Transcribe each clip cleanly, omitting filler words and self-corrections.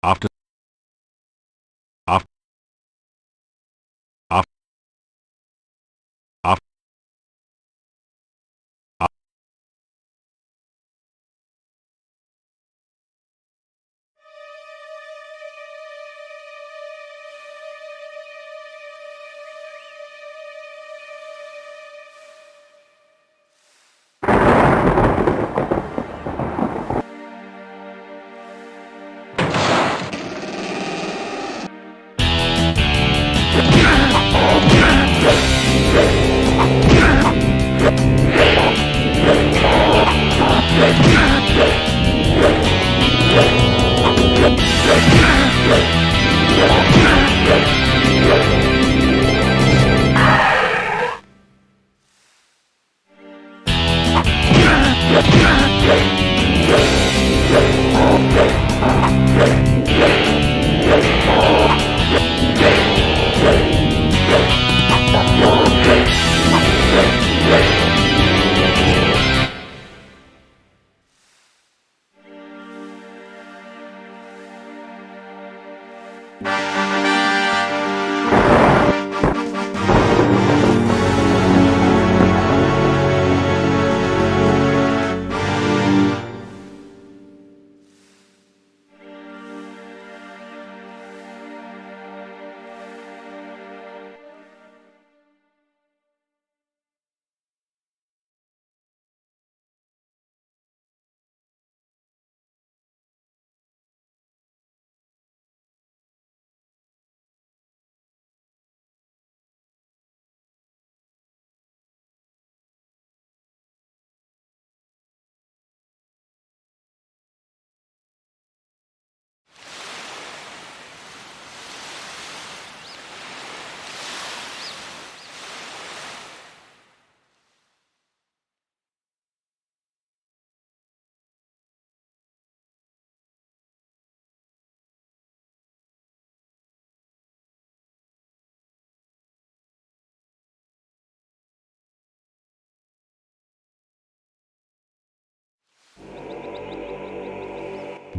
After after after after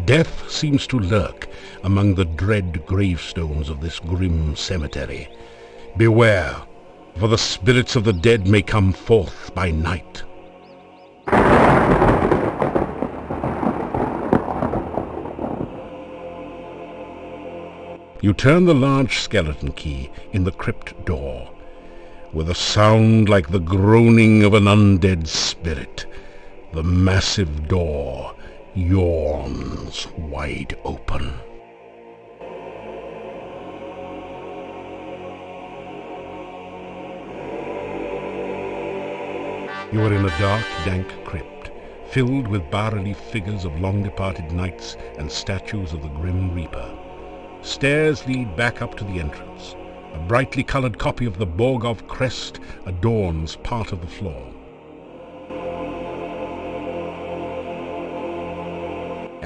Death seems to lurk among the dread gravestones of this grim cemetery. Beware, for the spirits of the dead may come forth by night. You turn the large skeleton key in the crypt door. With a sound like the groaning of an undead spirit, the massive door yawns wide open. You are in a dark, dank crypt, filled with bas-relief figures of long-departed knights and statues of the Grim Reaper. Stairs lead back up to the entrance. A brightly colored copy of the Borgov crest adorns part of the floor.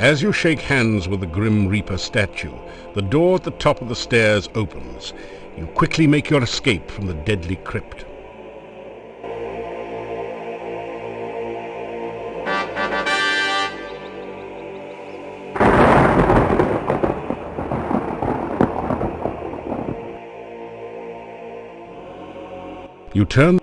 As you shake hands with the Grim Reaper statue, the door at the top of the stairs opens. You quickly make your escape from the deadly crypt. You turn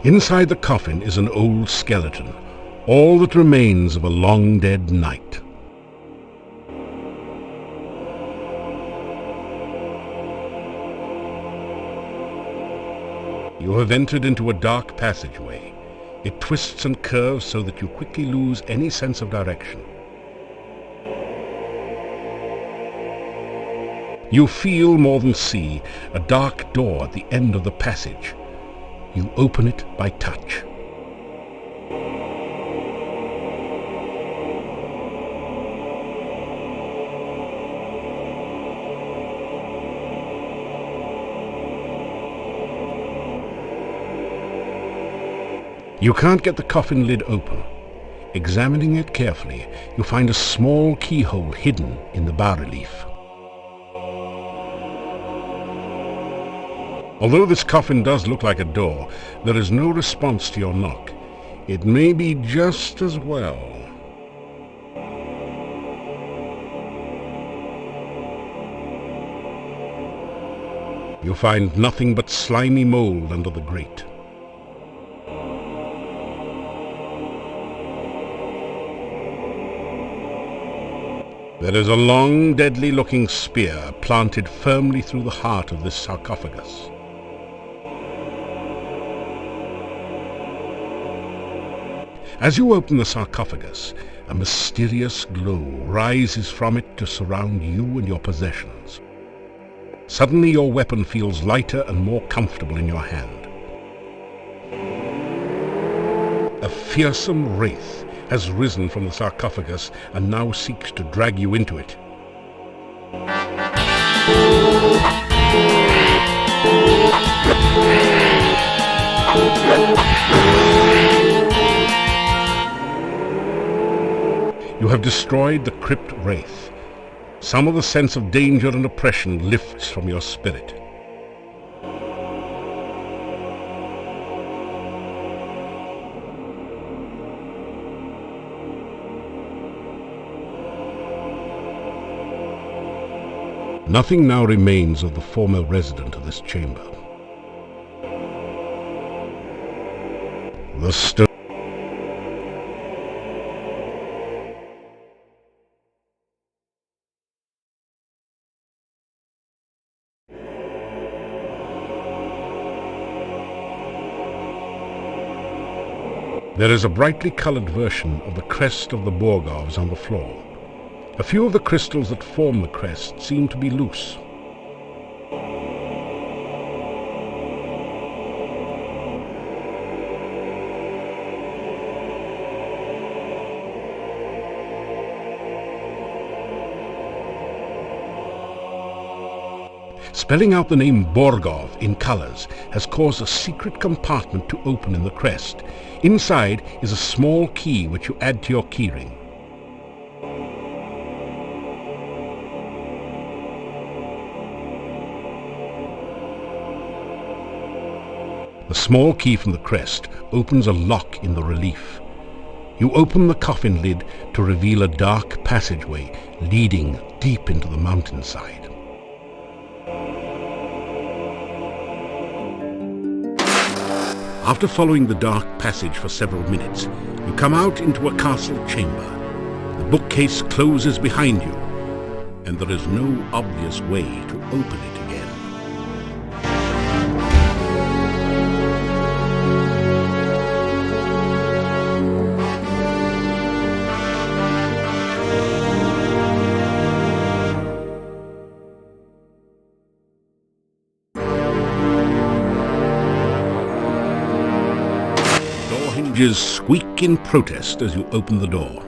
Inside the coffin is an old skeleton, all that remains of a long-dead knight. You have entered into a dark passageway. It twists and curves so that you quickly lose any sense of direction. You feel more than see a dark door at the end of the passage. You open it by touch. You can't get the coffin lid open. Examining it carefully, you find a small keyhole hidden in the bas-relief. Although this coffin does look like a door, there is no response to your knock. It may be just as well. You find nothing but slimy mold under the grate. There is a long, deadly-looking spear planted firmly through the heart of this sarcophagus. As you open the sarcophagus, a mysterious glow rises from it to surround you and your possessions. Suddenly your weapon feels lighter and more comfortable in your hand. A fearsome wraith has risen from the sarcophagus and now seeks to drag you into it. You have destroyed the crypt wraith. Some of the sense of danger and oppression lifts from your spirit. Nothing now remains of the former resident of this chamber. The stone. There is a brightly colored version of the crest of the Borgovs on the floor. A few of the crystals that form the crest seem to be loose. Spelling out the name Borgov in colors has caused a secret compartment to open in the crest. Inside is a small key which you add to your keyring. The small key from the crest opens a lock in the relief. You open the coffin lid to reveal a dark passageway leading deep into the mountainside. After following the dark passage for several minutes, you come out into a castle chamber. The bookcase closes behind you, and there is no obvious way to open it again. Hinges squeak in protest as you open the door.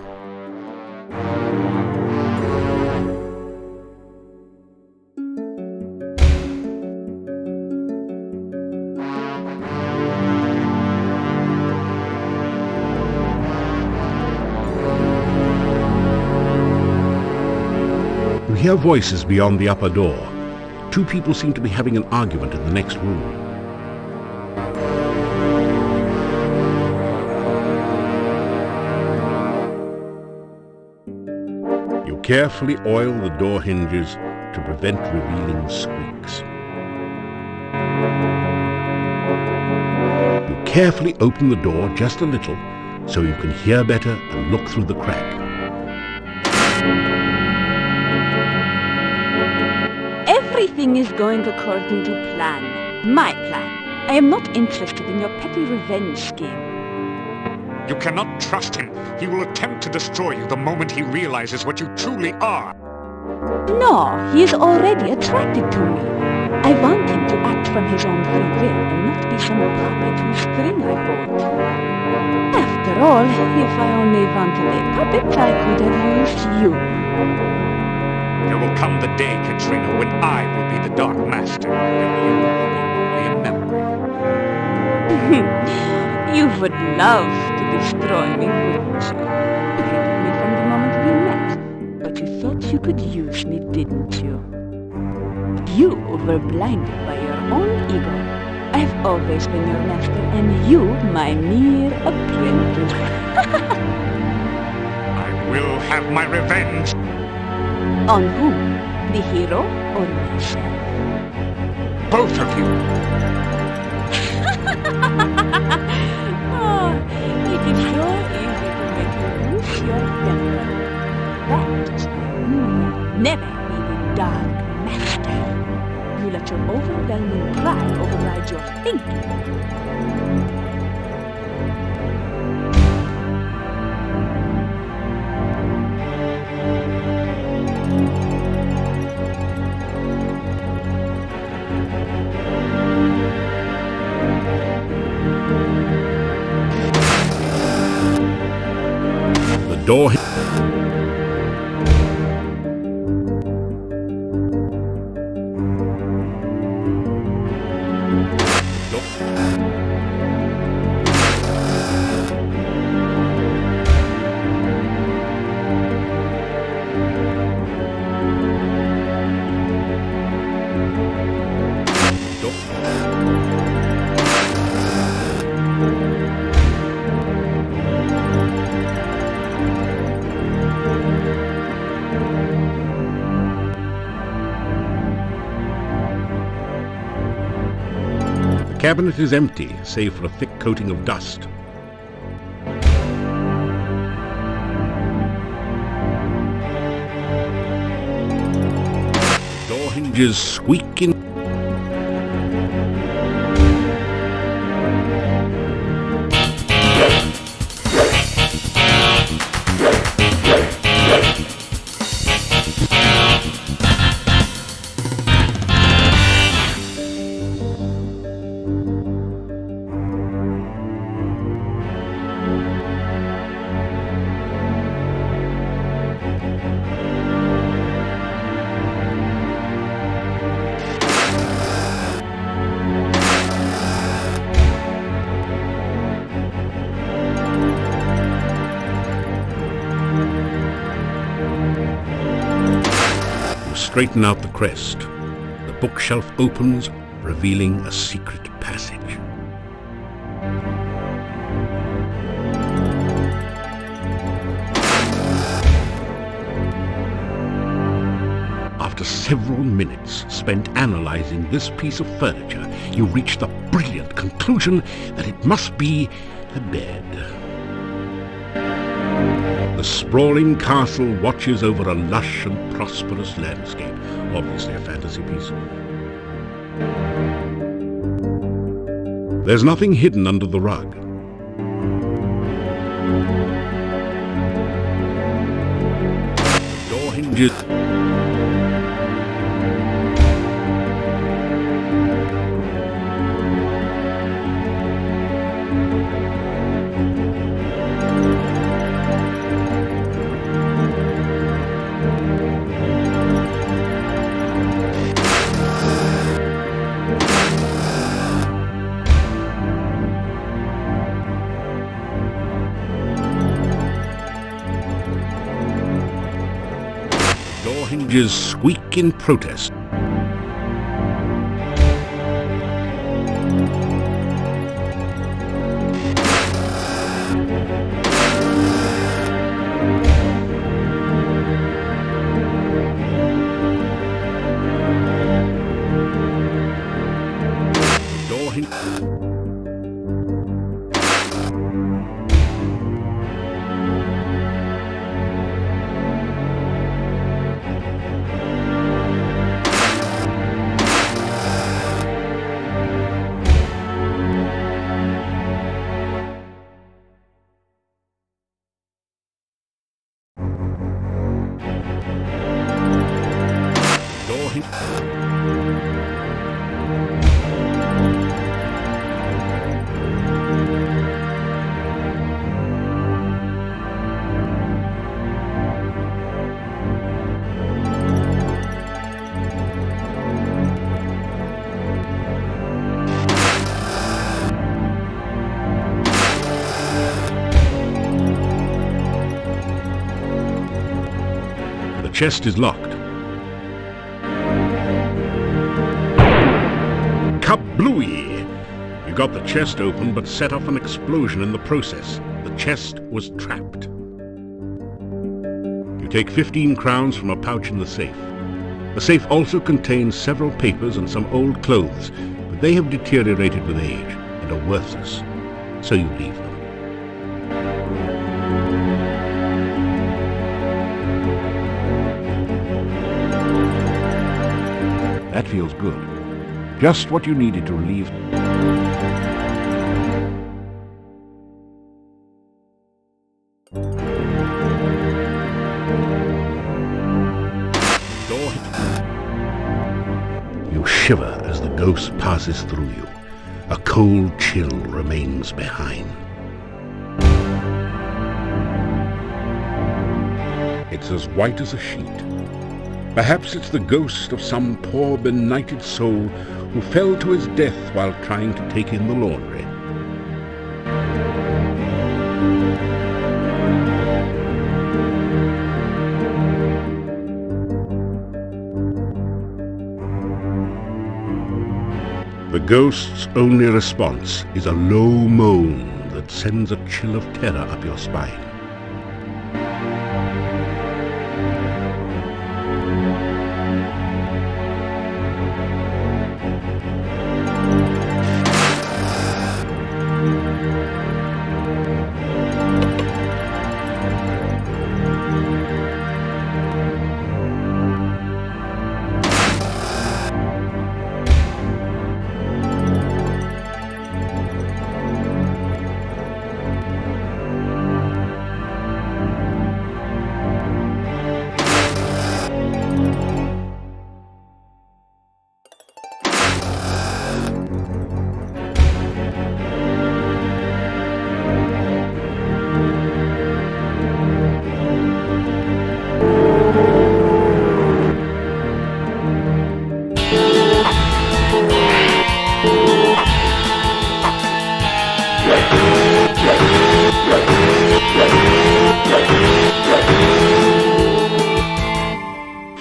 You hear voices beyond the upper door. Two people seem to be having an argument in the next room. Carefully oil the door hinges to prevent revealing squeaks. You carefully open the door just a little so you can hear better and look through the crack. Everything is going according to plan. My plan. I am not interested in your petty revenge scheme. You cannot trust him. He will attempt to destroy you the moment he realizes what you truly are. No, he is already attracted to me. I want him to act from his own free will and not be some puppet whose string I bought. After all, if I only wanted a puppet, I could have used you. There will come the day, Katrina, when I will be the Dark Master, and you will be only a memory. You would love to destroy me, wouldn't you? You hated me from the moment we met, but you thought you could use me, didn't you? You were blinded by your own ego. I've always been your master, and you my mere apprentice. I will have my revenge. On whom? The hero or myself? Both of you. Oh, it is so easy to make you lose your temper. That is why you never be the Dark Master. You let your overwhelming pride override your thinking. The door hit. The cabinet is empty, save for a thick coating of dust. Door hinges squeak in. Straighten out the crest. The bookshelf opens, revealing a secret passage. After several minutes spent analyzing this piece of furniture, you reach the brilliant conclusion that it must be a bed. The sprawling castle watches over a lush and prosperous landscape, obviously a fantasy piece. There's nothing hidden under the rug. Door hinges. Door hinges squeak in protest. Door hinges. chest is locked. Kablooey! You got the chest open but set off an explosion in the process. The chest was trapped. You take 15 crowns from a pouch in the safe. The safe also contains several papers and some old clothes, but they have deteriorated with age and are worthless, so you leave them. That feels good. Just what you needed to relieve. You shiver as the ghost passes through you. A cold chill remains behind. It's as white as a sheet. Perhaps it's the ghost of some poor benighted soul who fell to his death while trying to take in the laundry. The ghost's only response is a low moan that sends a chill of terror up your spine.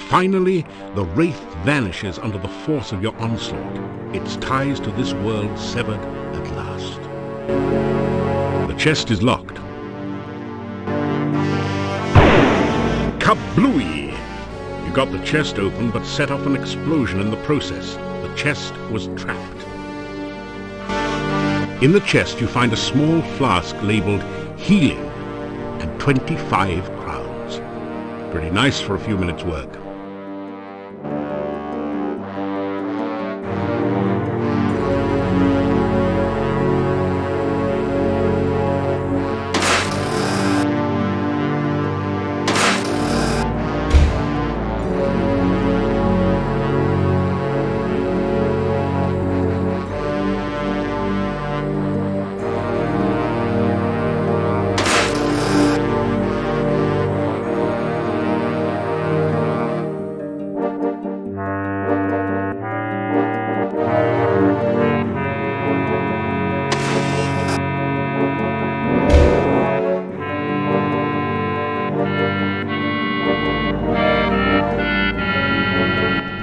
Finally, the wraith vanishes under the force of your onslaught, its ties to this world severed at last. The chest is locked. Kablooey! You got the chest open but set off an explosion in the process. The chest was trapped. In the chest you find a small flask labeled healing and 25 crowns. Pretty nice for a few minutes' work.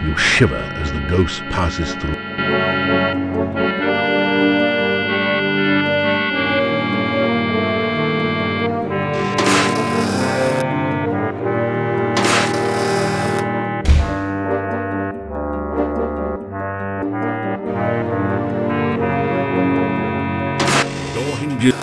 You shiver as the ghost passes through. Door hinges.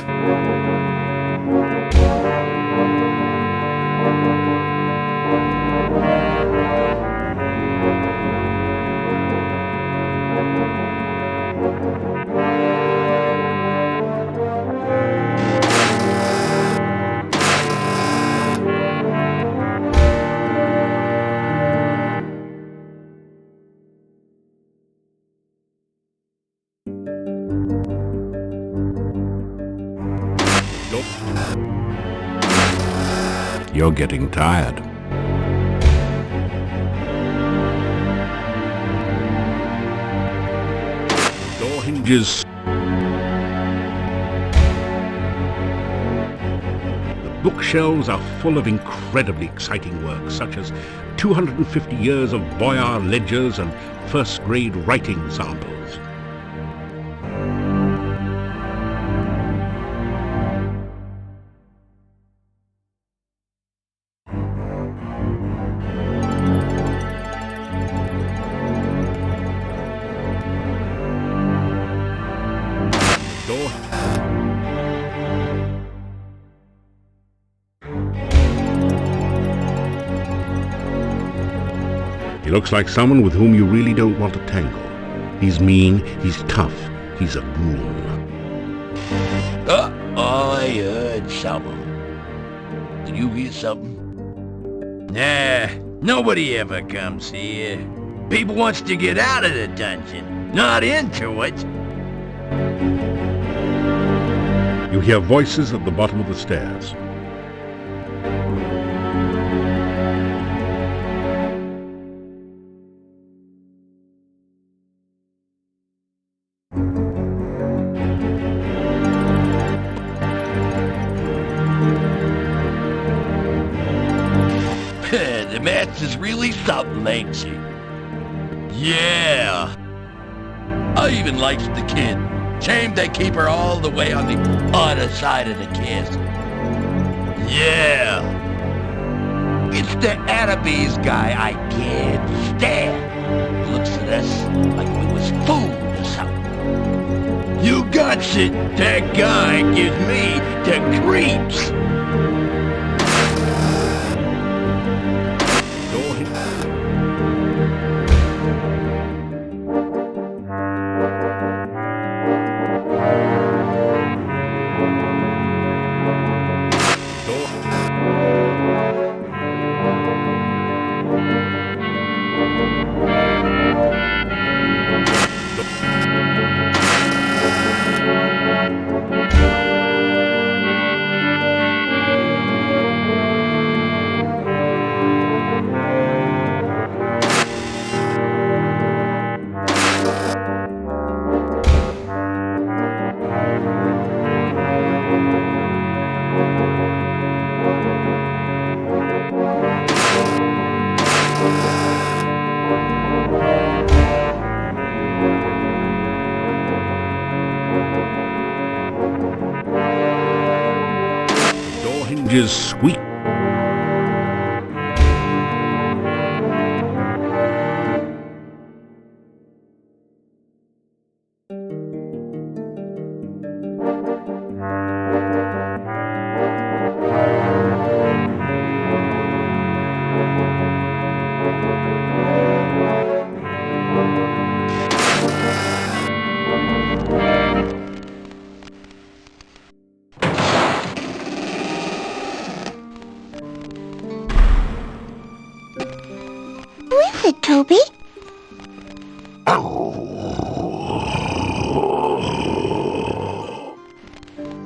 You're getting tired. Door hinges. The Bookshelves are full of incredibly exciting works, such as 250 years of Boyar ledgers and first-grade writing samples. Door. He looks like someone with whom you really don't want to tangle. He's mean, he's tough, he's a ghoul. I heard something. Did you hear something? Nah, nobody ever comes here. People wants to get out of the dungeon, not into it. You hear voices at the bottom of the stairs. The master's really something, ain't she? Yeah. I even likes the kid. Shame they keep her all the way on the other side of the castle. Yeah. It's the Annabes guy I can't stand. Looks at us like we was food or something. You got it. That guy gives me the creeps. Hinges squeak. Toby?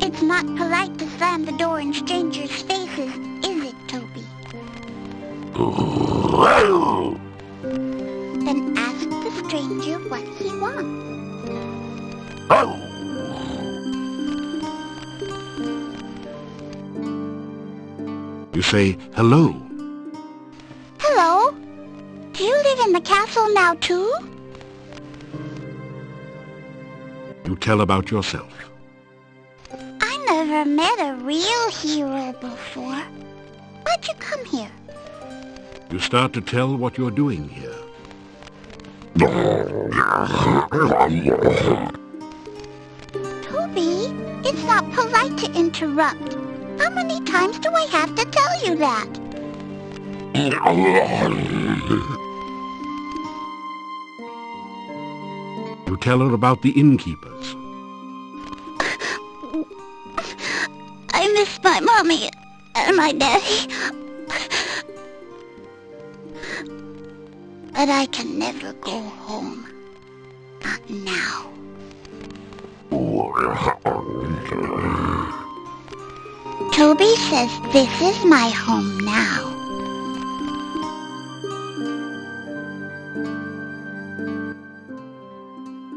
It's not polite to slam the door in strangers' faces, is it, Toby? Then ask the stranger what he wants. You say hello. Hello? Do you live in the castle now, too? You tell about yourself. I never met a real hero before. Why'd you come here? You start to tell what you're doing here. Toby, it's not polite to interrupt. How many times do I have to tell you that? You tell her about the innkeepers. I miss my mommy and my daddy. But I can never go home. Not now. Toby says this is my home now.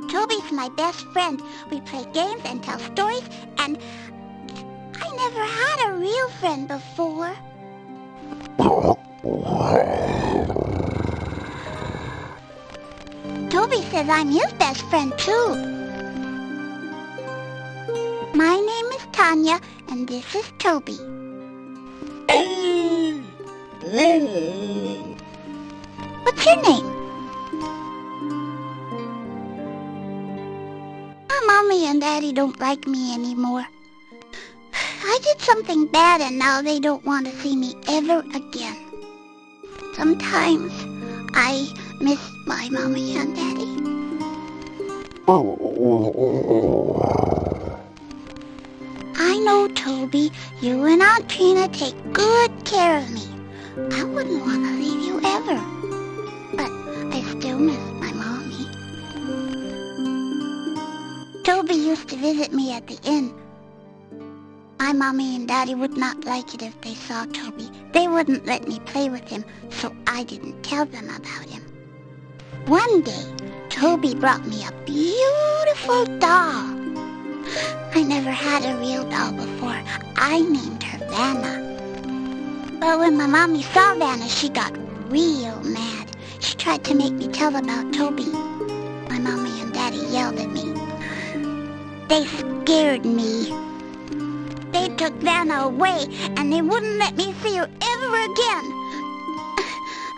Toby's my best friend. We play games and tell stories, and I never had a real girlfriend before. Toby says I'm his best friend, too. My name is Tanya, and this is Toby. What's your name? My mommy and daddy don't like me anymore. I did something bad and now they don't want to see me ever again. Sometimes I miss my mommy and daddy. I know, Toby, you and Aunt Trina take good care of me. I wouldn't want to leave you ever. But I still miss my mommy. Toby used to visit me at the inn. My mommy and daddy would not like it if they saw Toby. They wouldn't let me play with him, so I didn't tell them about him. One day, Toby brought me a beautiful doll. I never had a real doll before. I named her Vanna. But when my mommy saw Vanna, she got real mad. She tried to make me tell about Toby. My mommy and daddy yelled at me. They scared me. They took Vanna away, and they wouldn't let me see her ever again.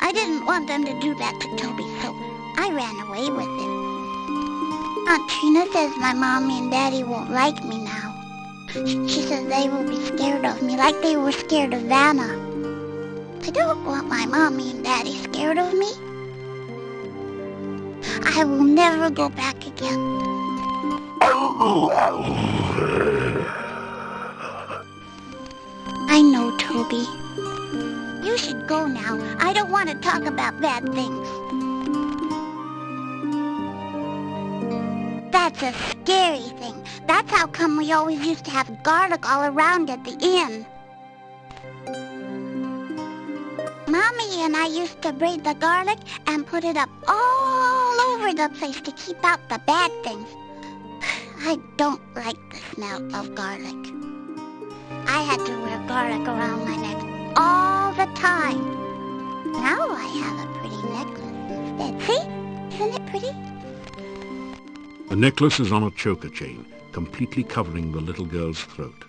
I didn't want them to do that to Toby, so I ran away with him. Aunt Trina says my mommy and daddy won't like me now. She says they will be scared of me like they were scared of Vanna. I don't want my mommy and daddy scared of me. I will never go back again. I know, Toby. You should go now. I don't want to talk about bad things. That's a scary thing. That's how come we always used to have garlic all around at the inn. Mommy and I used to braid the garlic and put it up all over the place to keep out the bad things. I don't like the smell of garlic. I had to wear garlic around my neck all the time. Now I have a pretty necklace instead. See? Isn't it pretty? The necklace is on a choker chain, completely covering the little girl's throat.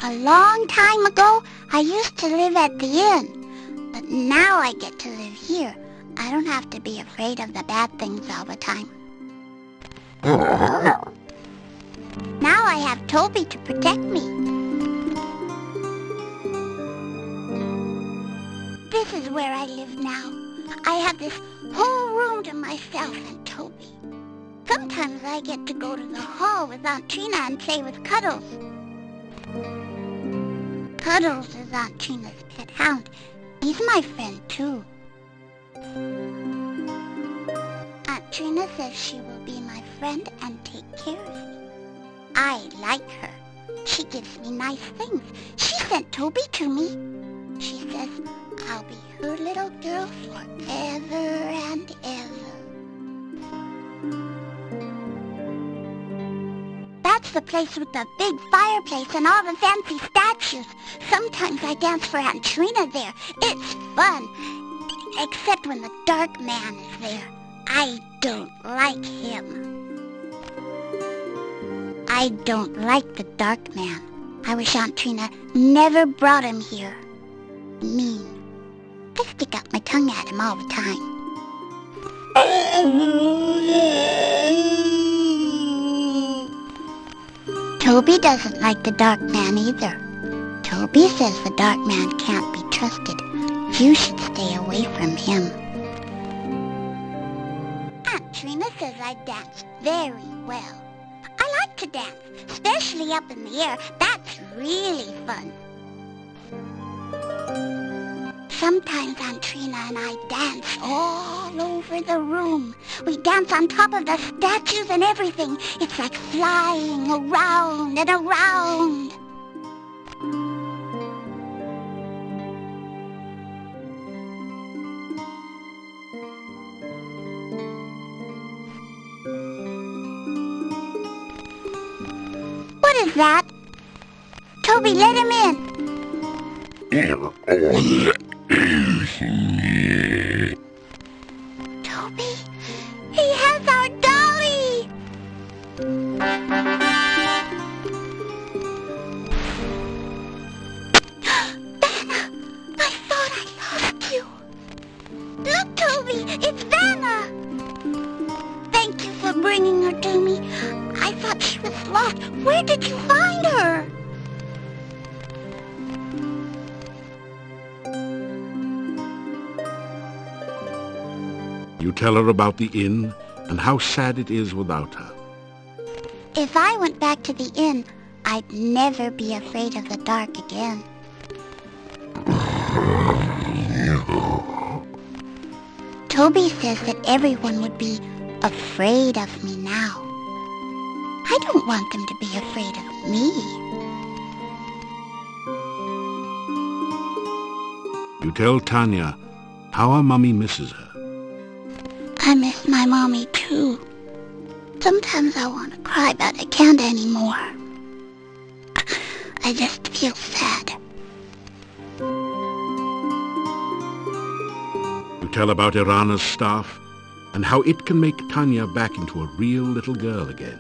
A long time ago, I used to live at the inn. But now I get to live here. I don't have to be afraid of the bad things all the time. Now I have Toby to protect me. This is where I live now. I have this whole room to myself and Toby. Sometimes I get to go to the hall with Aunt Trina and play with Cuddles. Cuddles is Aunt Trina's pet hound. He's my friend, too. Aunt Trina says she will be my friend and take care of me. I like her. She gives me nice things. She sent Toby to me. She says I'll be her little girl forever and ever. That's the place with the big fireplace and all the fancy statues. Sometimes I dance for Aunt Trina there. It's fun. Except when the dark man is there. I don't like him. I don't like the dark man. I wish Aunt Trina never brought him here. Mean. I stick out my tongue at him all the time. Toby doesn't like the dark man either. Toby says the dark man can't be trusted. You should stay away from him. Aunt Trina says I dance very well. I like to dance, especially up in the air. That's really fun. Sometimes Aunt Trina and I dance all over the room. We dance on top of the statues and everything. It's like flying around and around. What is that? Toby, let him in. Toby, he has our dolly. Vanna, I thought I lost you. Look, Toby, it's Vanna. Thank you for bringing her to me. I thought she was lost. Where did you find her? You tell her about the inn and how sad it is without her. If I went back to the inn, I'd never be afraid of the dark again. Toby says that everyone would be afraid of me now. I don't want them to be afraid of me. You tell Tanya how her mummy misses her. I miss my mommy too. Sometimes I want to cry, but I can't anymore. I just feel sad. You tell about Irana's staff and how it can make Tanya back into a real little girl again.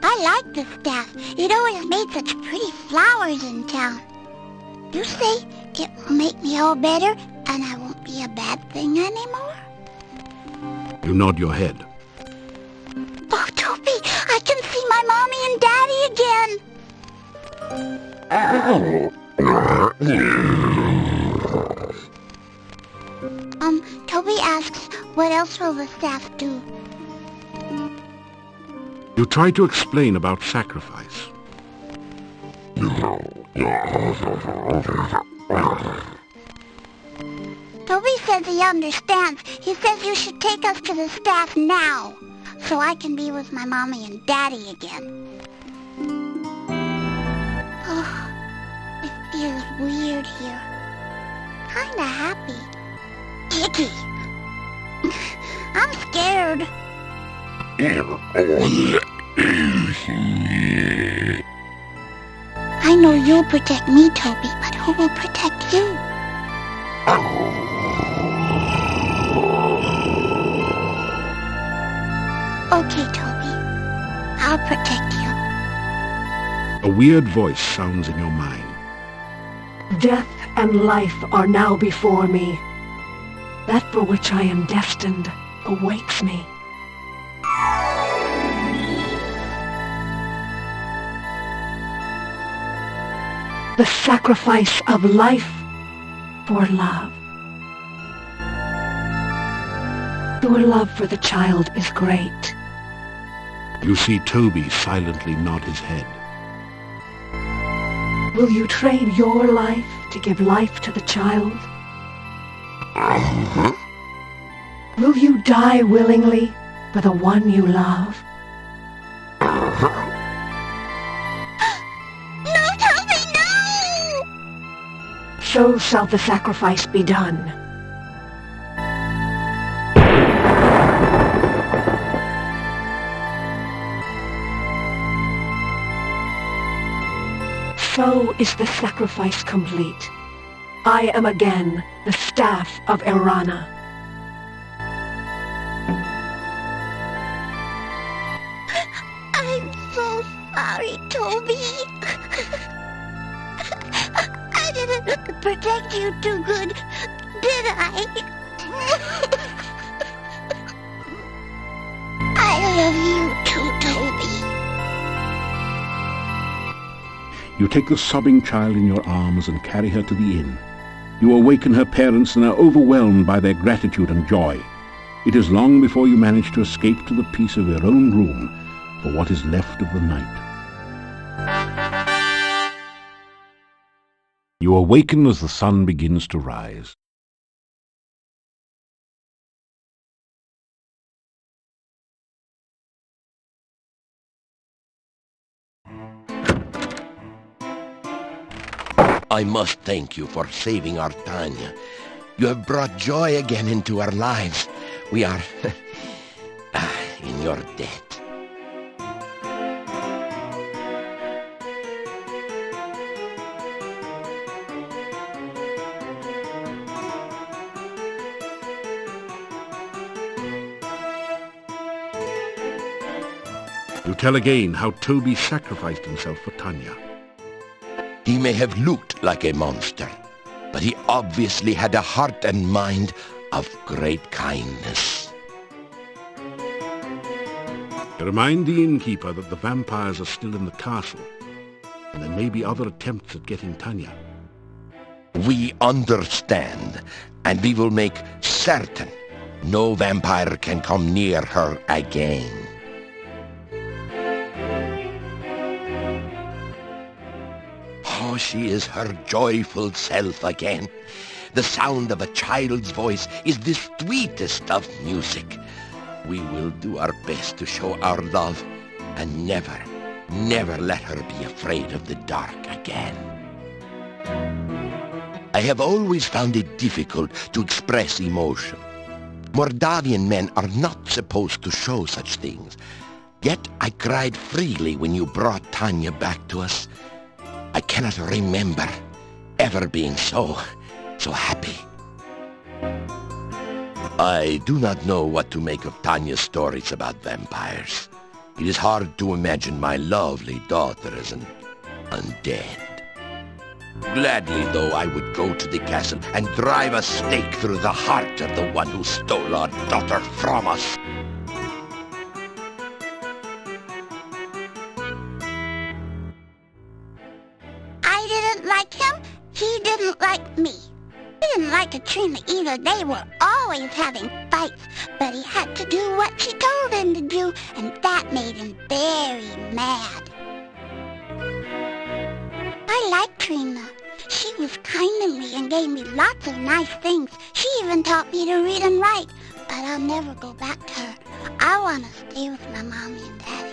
I like the staff. It always made such pretty flowers in town. You say it will make me all better and I won't be a bad thing anymore? You nod your head. Oh, Toby, I can see my mommy and Daddy again. Toby asks, what else will the staff do? You try to explain about sacrifice. Toby says he understands. He says you should take us to the staff now, so I can be with my mommy and daddy again. Oh, it feels weird here. Kinda happy. Icky. I'm scared. I know you'll protect me, Toby, but who will protect you? Okay, Toby. I'll protect you. A weird voice sounds in your mind. Death and life are now before me. That for which I am destined awaits me. The sacrifice of life for love. Your love for the child is great. You see Toby silently nod his head. Will you trade your life to give life to the child? Will you die willingly for the one you love? No, Toby, no! So shall the sacrifice be done. So is the sacrifice complete. I am again the staff of Irana. I'm so sorry, Toby. I didn't protect you too good, did I? I love you too, Toby. You take the sobbing child in your arms and carry her to the inn. You awaken her parents and are overwhelmed by their gratitude and joy. It is long before you manage to escape to the peace of your own room for what is left of the night. You awaken as the sun begins to rise. I must thank you for saving our Tanya. You have brought joy again into our lives. We are in your debt. You tell again how Toby sacrificed himself for Tanya. He may have looked like a monster, but he obviously had a heart and mind of great kindness. You remind the innkeeper that the vampires are still in the castle, and there may be other attempts at getting Tanya. We understand, and we will make certain no vampire can come near her again. Oh, she is her joyful self again. The sound of a child's voice is the sweetest of music. We will do our best to show our love and never, never let her be afraid of the dark again. I have always found it difficult to express emotion. Mordavian men are not supposed to show such things. Yet I cried freely when you brought Tanya back to us. I cannot remember ever being so happy. I do not know what to make of Tanya's stories about vampires. It is hard to imagine my lovely daughter as an undead. Gladly, though, I would go to the castle and drive a stake through the heart of the one who stole our daughter from us. I didn't like him. He didn't like me. He didn't like Katrina either. They were always having fights, but he had to do what she told him to do, and that made him very mad. I liked Trina. She was kind to me and gave me lots of nice things. She even taught me to read and write, but I'll never go back to her. I want to stay with my mommy and daddy.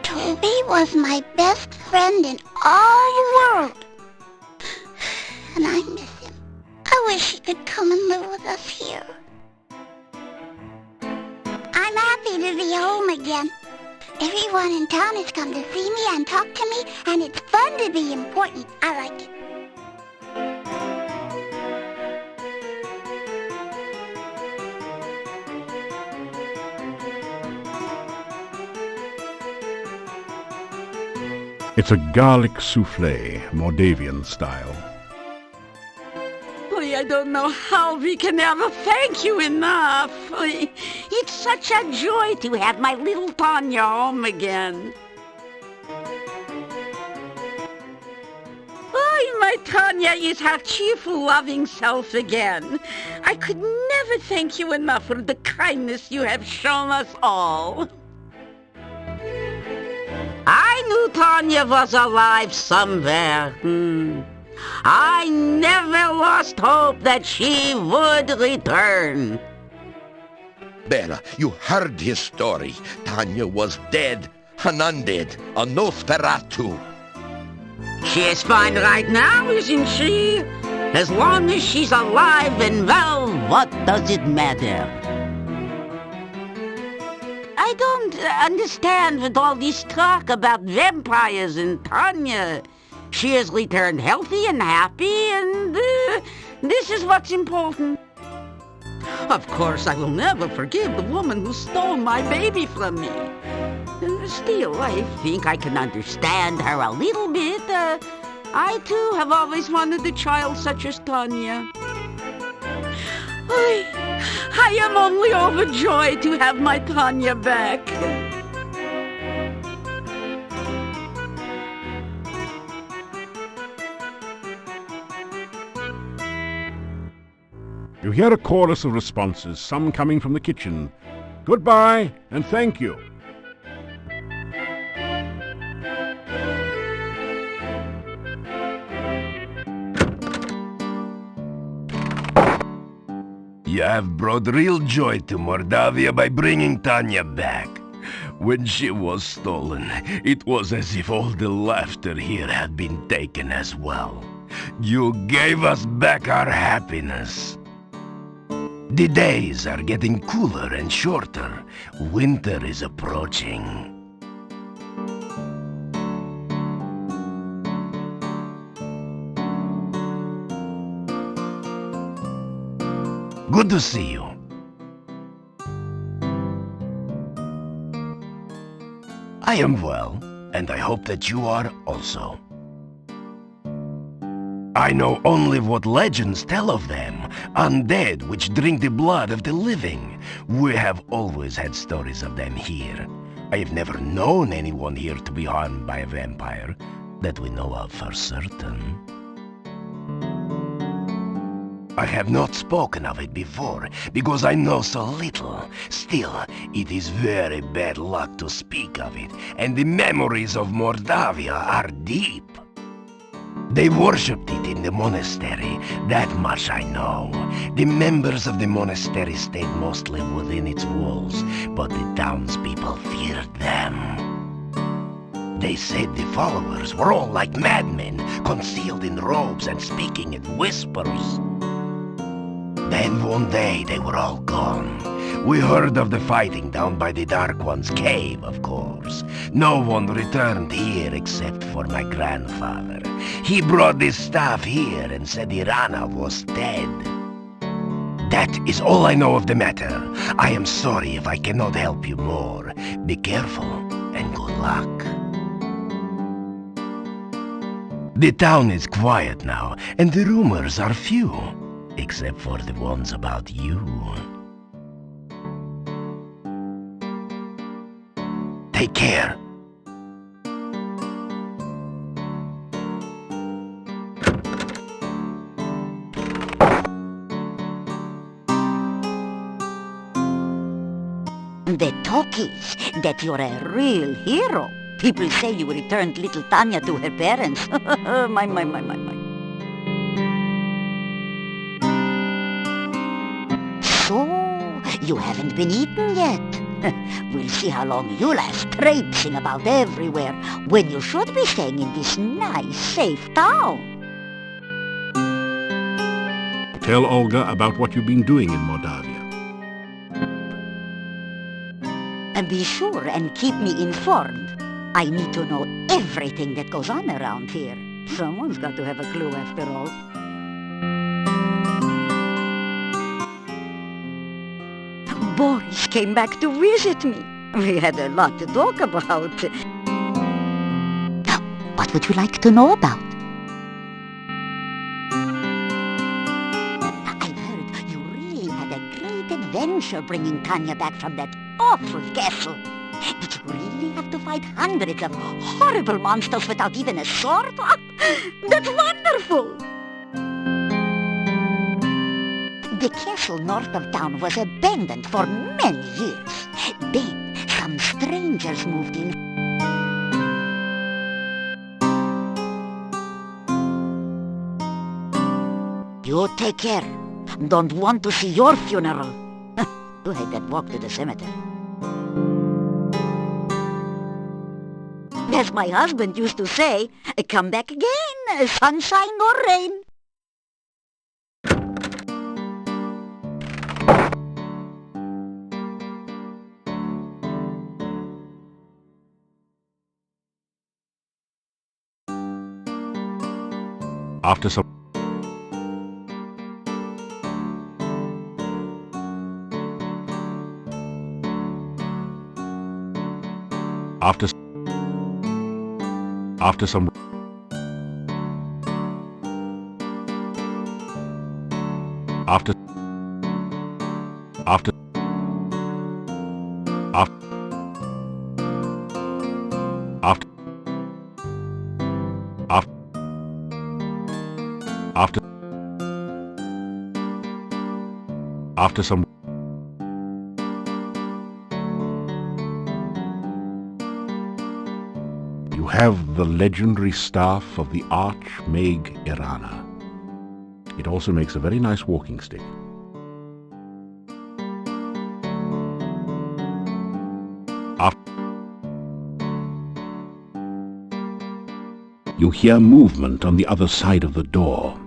Toby was my best friend in all the world. And I miss him. I wish he could come and live with us here. I'm happy to be home again. Everyone in town has come to see me and talk to me, and it's fun to be important. I like it. It's a garlic souffle, Mordavian style. I don't know how we can ever thank you enough. It's such a joy to have my little Tanya home again. My Tanya is her cheerful, loving self again. I could never thank you enough for the kindness you have shown us all. I knew Tanya was alive somewhere. I never lost hope that she would return. Bella, you heard his story. Tanya was dead, an undead, a Nosferatu. She is fine right now, isn't she? As long as she's alive and well, what does it matter? I don't understand with all this talk about vampires and Tanya. She has returned healthy and happy, and this is what's important. Of course, I will never forgive the woman who stole my baby from me. Still, I think I can understand her a little bit. I, too, have always wanted a child such as Tanya. I am only overjoyed to have my Tanya back. You hear a chorus of responses, some coming from the kitchen. Goodbye and thank you. You have brought real joy to Mordavia by bringing Tanya back. When she was stolen, it was as if all the laughter here had been taken as well. You gave us back our happiness. The days are getting cooler and shorter. Winter is approaching. Good to see you. I am well, and I hope that you are also. I know only what legends tell of them, undead which drink the blood of the living. We have always had stories of them here. I have never known anyone here to be harmed by a vampire, that we know of for certain. I have not spoken of it before, because I know so little. Still, it is very bad luck to speak of it, and the memories of Mordavia are deep. They worshipped it in the monastery, that much I know. The members of the monastery stayed mostly within its walls, but the townspeople feared them. They said the followers were all like madmen, concealed in robes and speaking in whispers. Then one day they were all gone. We heard of the fighting down by the Dark One's cave, of course. No one returned here except for my grandfather. He brought this staff here and said Irana was dead. That is all I know of the matter. I am sorry if I cannot help you more. Be careful and good luck. The town is quiet now, and the rumors are few, except for the ones about you. Take care. The talk is that you're a real hero. People say you returned little Tanya to her parents. My. So, you haven't been eaten yet. We'll see how long you last traipsing about everywhere when you should be staying in this nice, safe town. Tell Olga about what you've been doing in Mordavia. And be sure and keep me informed. I need to know everything that goes on around here. Someone's got to have a clue after all. Boris came back to visit me. We had a lot to talk about. Now, what would you like to know about? I've heard you really had a great adventure bringing Tanya back from that awful castle. Did you really have to fight hundreds of horrible monsters without even a sword? That's wonderful! The castle north of town was abandoned for many years. Then some strangers moved in. You take care. Don't want to see your funeral. You had that walk to the cemetery. As my husband used to say, come back again, sunshine or rain. After some... After some... After some... After... After... After some... You have the legendary staff of the Archmage Irana. It also makes a very nice walking stick. You hear movement on the other side of the door.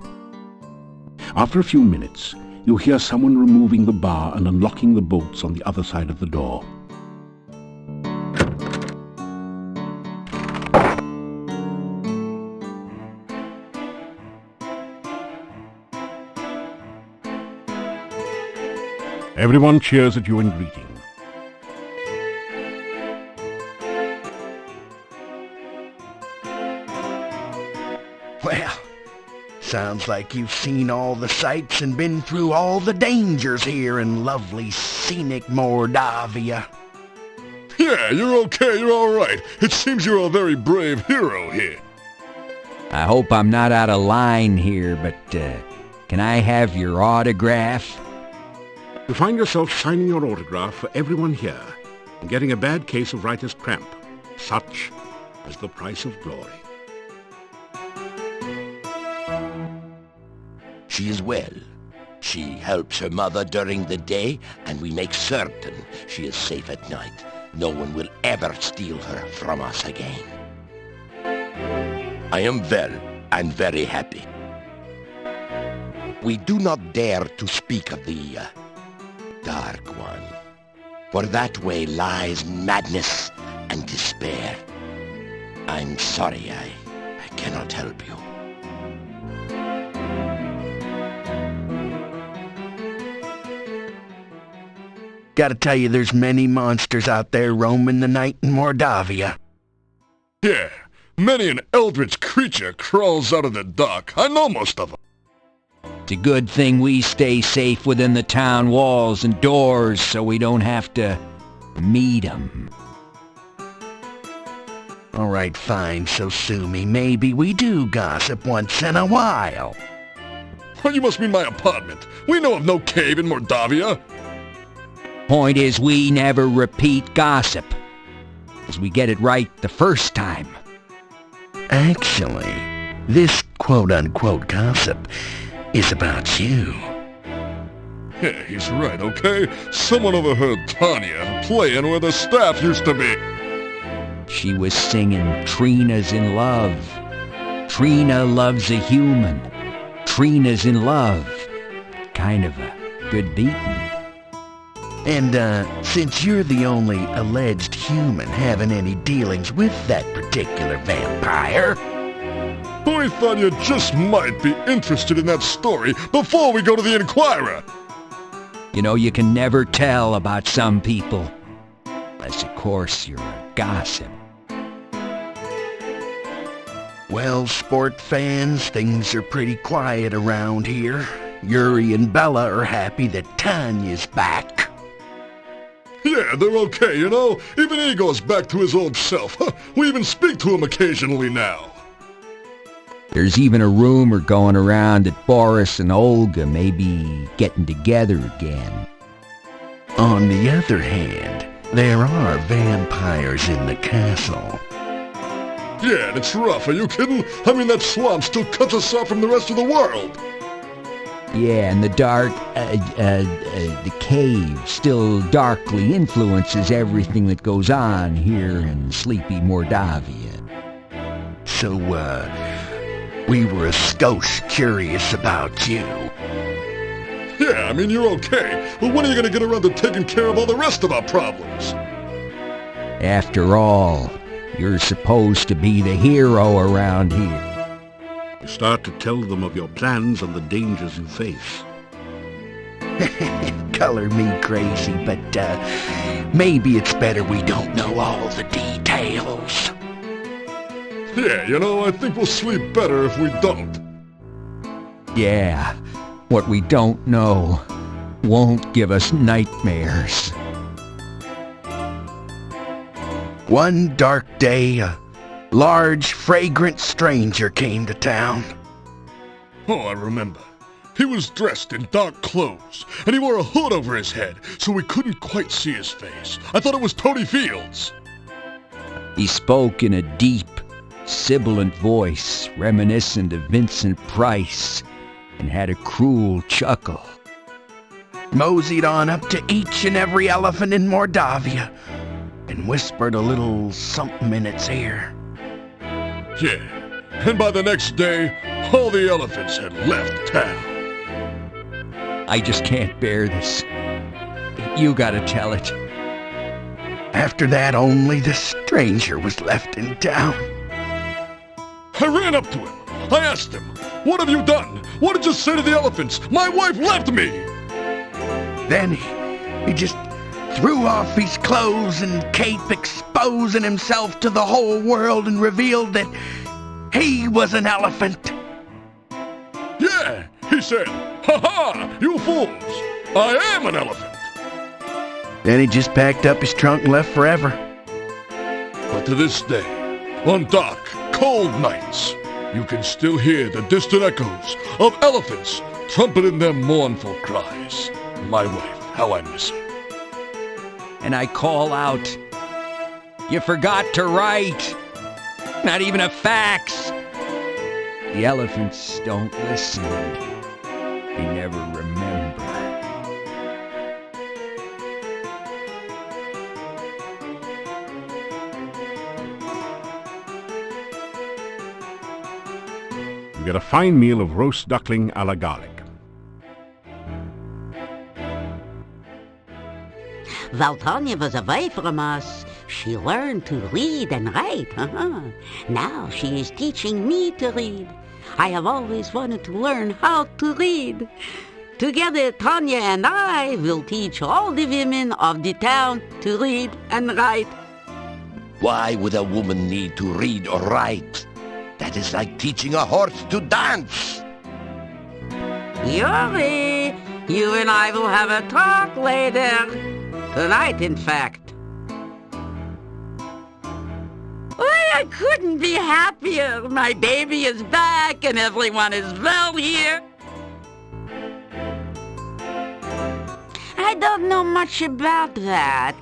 After a few minutes, you hear someone removing the bar and unlocking the bolts on the other side of the door. Everyone cheers at you in greeting. Well, sounds like you've seen all the sights and been through all the dangers here in lovely scenic Mordavia. Yeah, you're okay, you're all right. It seems you're a very brave hero here. I hope I'm not out of line here, but can I have your autograph? You find yourself signing your autograph for everyone here and getting a bad case of writer's cramp. Such is the price of glory. She is well. She helps her mother during the day, and we make certain she is safe at night. No one will ever steal her from us again. I am well and very happy. We do not dare to speak of the Dark One, for that way lies madness and despair. I'm sorry, I cannot help you. Gotta tell you, there's many monsters out there roaming the night in Mordavia. Yeah, many an eldritch creature crawls out of the dark. I know most of them. It's a good thing we stay safe within the town walls and doors so we don't have to meet 'em. All right, fine, so sue me. Maybe we do gossip once in a while. Well, you must mean my apartment. We know of no cave in Mordavia. Point is, we never repeat gossip, 'cause we get it right the first time. Actually, this quote-unquote gossip is about you. Yeah, he's right, okay? Someone overheard Tanya playing where the staff used to be. She was singing Trina's in love. Trina loves a human. Trina's in love. Kind of a good beating. And, since you're the only alleged human having any dealings with that particular vampire... We thought you just might be interested in that story before we go to the Inquirer. You know, you can never tell about some people. Unless, of course, you're a gossip. Well, sport fans, things are pretty quiet around here. Yuri and Bella are happy that Tanya's back. Yeah, they're okay, you know? Even he goes back to his old self. We even speak to him occasionally now. There's even a rumor going around that Boris and Olga may be getting together again. On the other hand, there are vampires in the castle. Yeah, and it's rough, are you kidding? I mean, that swamp still cuts us off from the rest of the world. Yeah, and the the cave still darkly influences everything that goes on here in sleepy Mordavia. So, we were a skosh curious about you. Yeah, I mean, you're okay. But when are you gonna get around to taking care of all the rest of our problems? After all, you're supposed to be the hero around here. You start to tell them of your plans and the dangers you face. Color me crazy, but, maybe it's better we don't know all the details. Yeah, you know, I think we'll sleep better if we don't. Yeah, what we don't know won't give us nightmares. One dark day, a large, fragrant stranger came to town. Oh, I remember. He was dressed in dark clothes, and he wore a hood over his head, so we couldn't quite see his face. I thought it was Tony Fields. He spoke in a deep, sibilant voice, reminiscent of Vincent Price, and had a cruel chuckle. Moseyed on up to each and every elephant in Mordavia, and whispered a little something in its ear. Yeah, and by the next day, all the elephants had left town. I just can't bear this. You gotta tell it. After that, only the stranger was left in town. I ran up to him. I asked him, "What have you done? What did you say to the elephants? My wife left me!" Then he just threw off his clothes and cape, exposing himself to the whole world, and revealed that he was an elephant. He said, "Ha-ha, you fools! I am an elephant!" Then he just packed up his trunk and left forever. But to this day, on dark, cold nights, you can still hear the distant echoes of elephants trumpeting their mournful cries. My wife, how I miss her. And I call out, "You forgot to write! Not even a fax!" The elephants don't listen. They never remember. You get a fine meal of roast duckling a la garlic. While Tanya was away from us, she learned to read and write. Now she is teaching me to read. I have always wanted to learn how to read. Together, Tanya and I will teach all the women of the town to read and write. Why would a woman need to read or write? That is like teaching a horse to dance. Yuri, you and I will have a talk later. Tonight, in fact. I couldn't be happier. My baby is back and everyone is well here. I don't know much about that,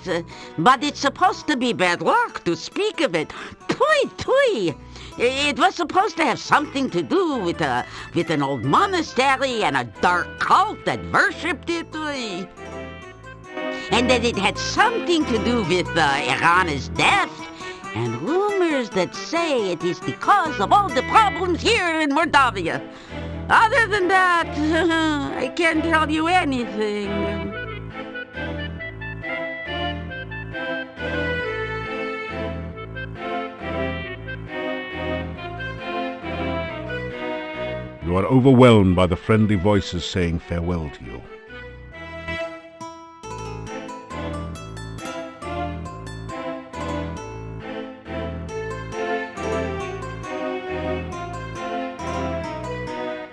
but it's supposed to be bad luck to speak of it. Tui, tui. It was supposed to have something to do with an old monastery and a dark cult that worshipped it. And that it had something to do with Irana's death, and rumors that say it is the cause of all the problems here in Mordavia. Other than that, I can't tell you anything. You are overwhelmed by the friendly voices saying farewell to you.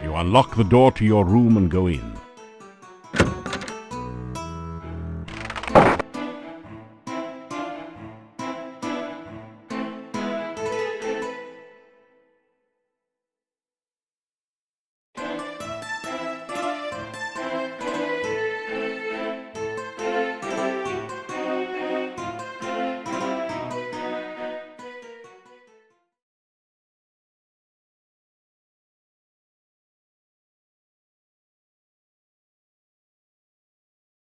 You unlock the door to your room and go in.